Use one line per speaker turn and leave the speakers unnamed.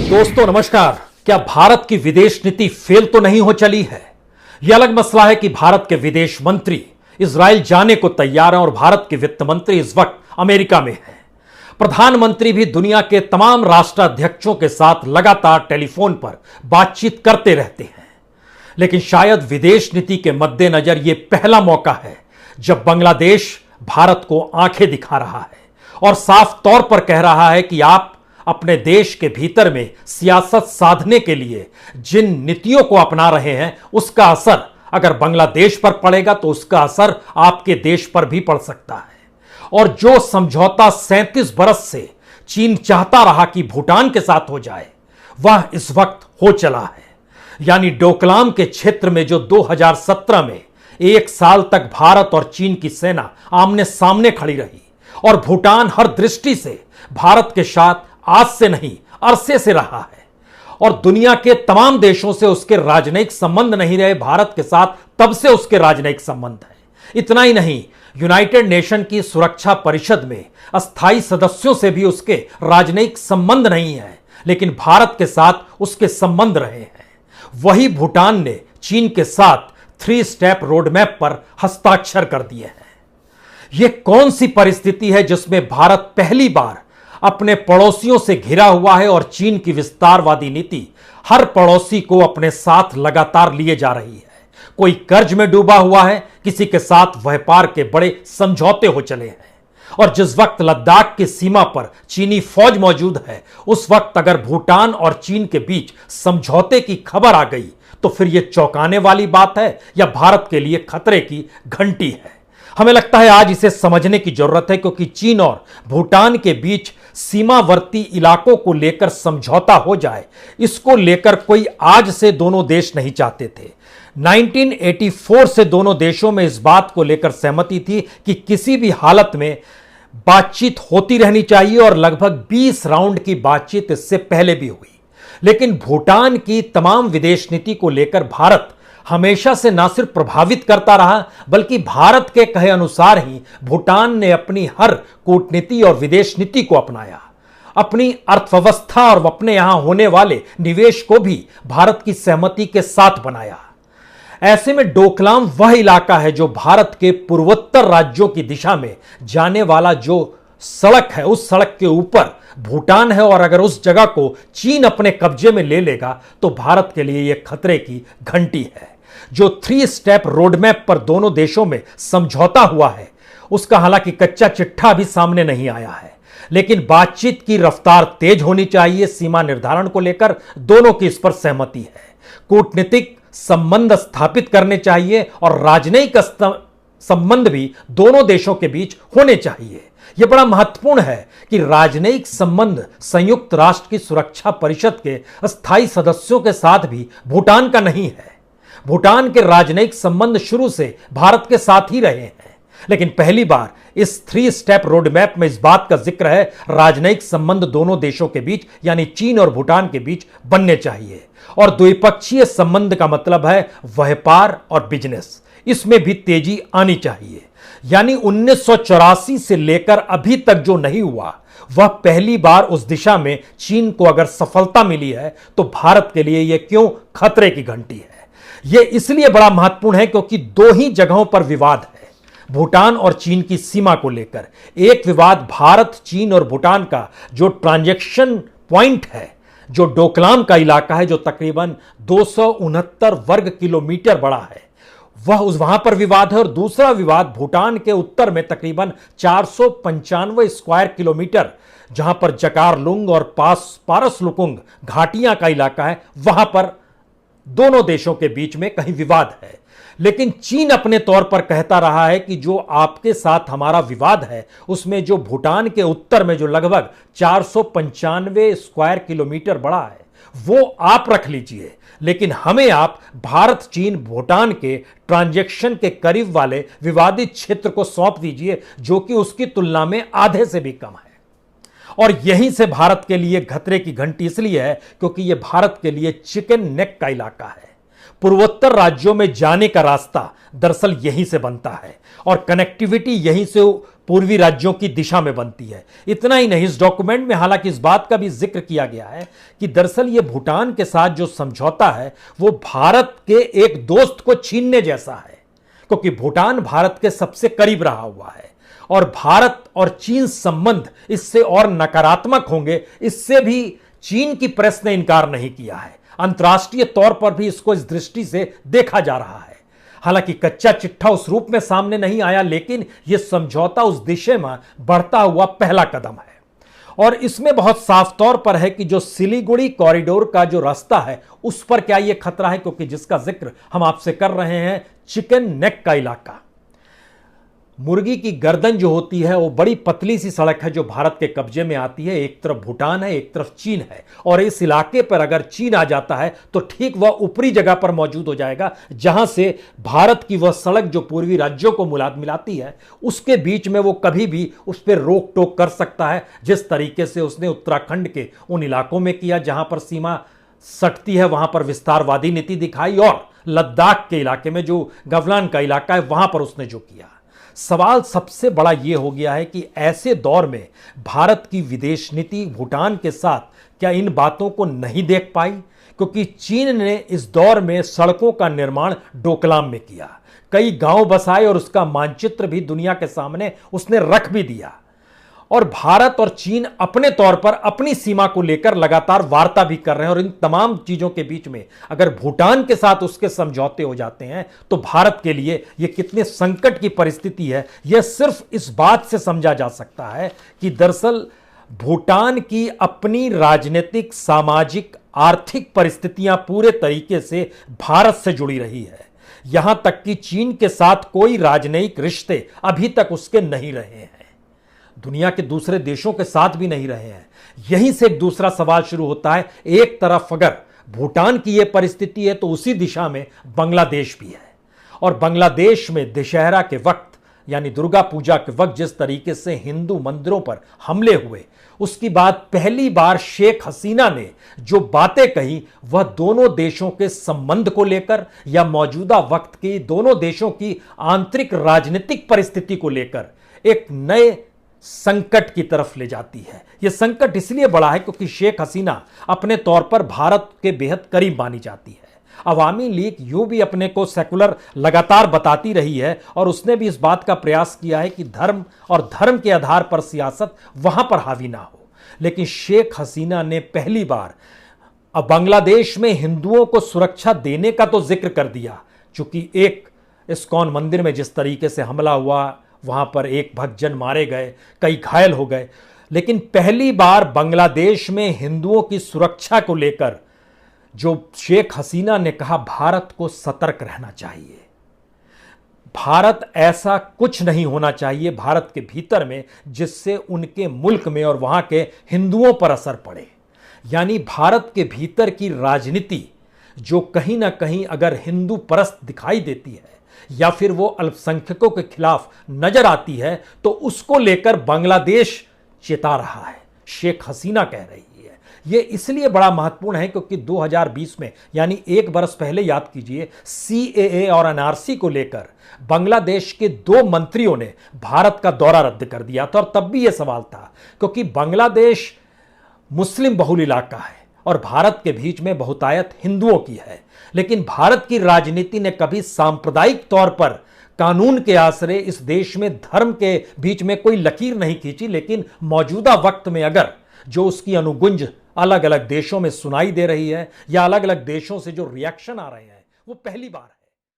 दोस्तों नमस्कार। क्या भारत की विदेश नीति फेल तो नहीं हो चली है? यह अलग मसला है कि भारत के विदेश मंत्री इजराइल जाने को तैयार हैं और भारत के वित्त मंत्री इस वक्त अमेरिका में हैं। प्रधानमंत्री भी दुनिया के तमाम राष्ट्राध्यक्षों के साथ लगातार टेलीफोन पर बातचीत करते रहते हैं। लेकिन शायद विदेश नीति के मद्देनजर यह पहला मौका है जब बांग्लादेश भारत को आंखें दिखा रहा है और साफ तौर पर कह रहा है कि आप अपने देश के भीतर में सियासत साधने के लिए जिन नीतियों को अपना रहे हैं उसका असर अगर बांग्लादेश पर पड़ेगा तो उसका असर आपके देश पर भी पड़ सकता है। और जो समझौता 37 बरस से चीन चाहता रहा कि भूटान के साथ हो जाए, वह इस वक्त हो चला है। यानी डोकलाम के क्षेत्र में जो 2017 में 1 साल तक भारत और चीन की सेना आमने सामने खड़ी रही और भूटान हर दृष्टि से भारत के साथ आज से नहीं अरसे से रहा है और दुनिया के तमाम देशों से उसके राजनयिक संबंध नहीं रहे, भारत के साथ तब से उसके राजनयिक संबंध है। इतना ही नहीं, यूनाइटेड नेशन की सुरक्षा परिषद में अस्थायी सदस्यों से भी उसके राजनयिक संबंध नहीं है, लेकिन भारत के साथ उसके संबंध रहे हैं। वही भूटान ने चीन के साथ 3 स्टेप रोडमैप पर हस्ताक्षर कर दिए हैं। यह कौन सी परिस्थिति है जिसमें भारत पहली बार अपने पड़ोसियों से घिरा हुआ है और चीन की विस्तारवादी नीति हर पड़ोसी को अपने साथ लगातार लिए जा रही है। कोई कर्ज में डूबा हुआ है, किसी के साथ व्यापार के बड़े समझौते हो चले हैं। और जिस वक्त लद्दाख की सीमा पर चीनी फौज मौजूद है, उस वक्त अगर भूटान और चीन के बीच समझौते की खबर आ गई तो फिर यह चौंकाने वाली बात है या भारत के लिए खतरे की घंटी है? हमें लगता है आज इसे समझने की जरूरत है, क्योंकि चीन और भूटान के बीच सीमावर्ती इलाकों को लेकर समझौता हो जाए, इसको लेकर कोई आज से दोनों देश नहीं चाहते थे। 1984 से दोनों देशों में इस बात को लेकर सहमति थी कि किसी भी हालत में बातचीत होती रहनी चाहिए और लगभग 20 राउंड की बातचीत इससे पहले भी हुई। लेकिन भूटान की तमाम विदेश नीति को लेकर भारत हमेशा से न सिर्फ प्रभावित करता रहा, बल्कि भारत के कहे अनुसार ही भूटान ने अपनी हर कूटनीति और विदेश नीति को अपनाया। अपनी अर्थव्यवस्था और अपने यहां होने वाले निवेश को भी भारत की सहमति के साथ बनाया। ऐसे में डोकलाम वह इलाका है जो भारत के पूर्वोत्तर राज्यों की दिशा में जाने वाला जो सड़क है, उस सड़क के ऊपर भूटान है और अगर उस जगह को चीन अपने कब्जे में ले लेगा तो भारत के लिए यह खतरे की घंटी है। जो 3 स्टेप रोडमैप पर दोनों देशों में समझौता हुआ है, उसका हालांकि कच्चा चिट्ठा भी सामने नहीं आया है, लेकिन बातचीत की रफ्तार तेज होनी चाहिए। सीमा निर्धारण को लेकर दोनों की इस पर सहमति है। कूटनीतिक संबंध स्थापित करने चाहिए और राजनयिक संबंध भी दोनों देशों के बीच होने चाहिए। यह बड़ा महत्वपूर्ण है कि राजनयिक संबंध संयुक्त राष्ट्र की सुरक्षा परिषद के अस्थायी सदस्यों के साथ भी भूटान का नहीं है। भूटान के राजनयिक संबंध शुरू से भारत के साथ ही रहे हैं, लेकिन पहली बार इस 3 स्टेप रोडमैप में इस बात का जिक्र है राजनयिक संबंध दोनों देशों के बीच यानी चीन और भूटान के बीच बनने चाहिए। और द्विपक्षीय संबंध का मतलब है व्यापार और बिजनेस, इसमें भी तेजी आनी चाहिए। यानी 1984 से लेकर अभी तक जो नहीं हुआ, वह पहली बार उस दिशा में चीन को अगर सफलता मिली है तो भारत के लिए यह क्यों खतरे की घंटी है? यह इसलिए बड़ा महत्वपूर्ण है क्योंकि 2 ही जगहों पर विवाद है भूटान और चीन की सीमा को लेकर। एक विवाद भारत, चीन और भूटान का जो ट्रांजैक्शन पॉइंट है, जो डोकलाम का इलाका है, जो तकरीबन 269 वर्ग किलोमीटर बड़ा है, वहां पर विवाद है। और दूसरा विवाद भूटान के उत्तर में तकरीबन 495 स्क्वायर किलोमीटर, जहां पर जकारलुंग और पारसलुकुंग घाटियां का इलाका है, वहां पर दोनों देशों के बीच में कहीं विवाद है। लेकिन चीन अपने तौर पर कहता रहा है कि जो आपके साथ हमारा विवाद है, उसमें जो भूटान के उत्तर में जो लगभग 495 स्क्वायर किलोमीटर बड़ा है, वो आप रख लीजिए, लेकिन हमें आप भारत, चीन, भूटान के ट्रांजैक्शन के करीब वाले विवादित क्षेत्र को सौंप दीजिए, जो कि उसकी तुलना में आधे से भी कम है। और यहीं से भारत के लिए खतरे की घंटी इसलिए है क्योंकि यह भारत के लिए चिकन नेक का इलाका है। पूर्वोत्तर राज्यों में जाने का रास्ता दरअसल यहीं से बनता है और कनेक्टिविटी यहीं से पूर्वी राज्यों की दिशा में बनती है। इतना ही नहीं, इस डॉक्यूमेंट में हालांकि इस बात का भी जिक्र किया गया है कि दरअसल ये भूटान के साथ जो समझौता है वो भारत के एक दोस्त को छीनने जैसा है, क्योंकि भूटान भारत के सबसे करीब रहा हुआ है और भारत और चीन संबंध इससे और नकारात्मक होंगे, इससे भी चीन की प्रेस ने इनकार नहीं किया है। अंतर्राष्ट्रीय तौर पर भी इसको इस दृष्टि से देखा जा रहा है। हालांकि कच्चा चिट्ठा उस रूप में सामने नहीं आया, लेकिन यह समझौता उस दिशा में बढ़ता हुआ पहला कदम है। और इसमें बहुत साफ तौर पर है कि जो सिलीगुड़ी कॉरिडोर का जो रास्ता है उस पर क्या यह खतरा है, क्योंकि जिसका जिक्र हम आपसे कर रहे हैं चिकन नेक का इलाका, मुर्गी की गर्दन जो होती है वो बड़ी पतली सी सड़क है जो भारत के कब्जे में आती है। एक तरफ भूटान है, एक तरफ चीन है, और इस इलाके पर अगर चीन आ जाता है तो ठीक वह ऊपरी जगह पर मौजूद हो जाएगा जहां से भारत की वह सड़क जो पूर्वी राज्यों को मिलाती है उसके बीच में वो कभी भी उस पर रोक टोक कर सकता है, जिस तरीके से उसने उत्तराखंड के उन इलाकों में किया जहां पर सीमा सटती है, वहां पर विस्तारवादी नीति दिखाई, और लद्दाख के इलाके में जो गवलान का इलाका है वहां पर उसने जो किया। सवाल सबसे बड़ा यह हो गया है कि ऐसे दौर में भारत की विदेश नीति भूटान के साथ क्या इन बातों को नहीं देख पाई, क्योंकि चीन ने इस दौर में सड़कों का निर्माण डोकलाम में किया, कई गांव बसाए और उसका मानचित्र भी दुनिया के सामने उसने रख भी दिया। और भारत और चीन अपने तौर पर अपनी सीमा को लेकर लगातार वार्ता भी कर रहे हैं, और इन तमाम चीजों के बीच में अगर भूटान के साथ उसके समझौते हो जाते हैं तो भारत के लिए यह कितने संकट की परिस्थिति है, यह सिर्फ इस बात से समझा जा सकता है कि दरअसल भूटान की अपनी राजनीतिक, सामाजिक, आर्थिक परिस्थितियां पूरे तरीके से भारत से जुड़ी रही है। यहां तक कि चीन के साथ कोई राजनयिक रिश्ते अभी तक उसके नहीं रहे हैं, दुनिया के दूसरे देशों के साथ भी नहीं रहे हैं। यहीं से एक दूसरा सवाल शुरू होता है। एक तरफ अगर भूटान की यह परिस्थिति है तो उसी दिशा में बांग्लादेश भी है, और बांग्लादेश में दशहरा के वक्त यानी दुर्गा पूजा के वक्त जिस तरीके से हिंदू मंदिरों पर हमले हुए, उसके बाद पहली बार शेख हसीना ने जो बातें कही वह दोनों देशों के संबंध को लेकर या मौजूदा वक्त की दोनों देशों की आंतरिक राजनीतिक परिस्थिति को लेकर एक नए संकट की तरफ ले जाती है। यह संकट इसलिए बड़ा है क्योंकि शेख हसीना अपने तौर पर भारत के बेहद करीब मानी जाती है। अवामी लीग यूं भी अपने को सेकुलर लगातार बताती रही है, और उसने भी इस बात का प्रयास किया है कि धर्म और धर्म के आधार पर सियासत वहां पर हावी ना हो। लेकिन शेख हसीना ने पहली बार अब बांग्लादेश में हिंदुओं को सुरक्षा देने का तो जिक्र कर दिया, चूंकि एक इस्कॉन मंदिर में जिस तरीके से हमला हुआ, वहां पर एक भक्तजन मारे गए, कई घायल हो गए, लेकिन पहली बार बांग्लादेश में हिंदुओं की सुरक्षा को लेकर जो शेख हसीना ने कहा भारत को सतर्क रहना चाहिए, भारत ऐसा कुछ नहीं होना चाहिए भारत के भीतर में जिससे उनके मुल्क में और वहां के हिंदुओं पर असर पड़े। यानी भारत के भीतर की राजनीति जो कहीं ना कहीं अगर हिंदू परस्त दिखाई देती है या फिर वो अल्पसंख्यकों के खिलाफ नजर आती है तो उसको लेकर बांग्लादेश चेता रहा है, शेख हसीना कह रही है। यह इसलिए बड़ा महत्वपूर्ण है क्योंकि 2020 में यानी एक बरस पहले याद कीजिए सीएए और एनआरसी को लेकर बांग्लादेश के 2 मंत्रियों ने भारत का दौरा रद्द कर दिया था, और तब भी यह सवाल था क्योंकि बांग्लादेश मुस्लिम बहुल इलाका है और भारत के बीच में बहुतायत हिंदुओं की है, लेकिन भारत की राजनीति ने कभी सांप्रदायिक तौर पर कानून के आसरे इस देश में धर्म के बीच में कोई लकीर नहीं खींची। लेकिन मौजूदा वक्त में अगर जो उसकी अनुगुंज अलग अलग देशों में सुनाई दे रही है या अलग अलग देशों से जो रिएक्शन आ रहे हैं वो पहली बार है।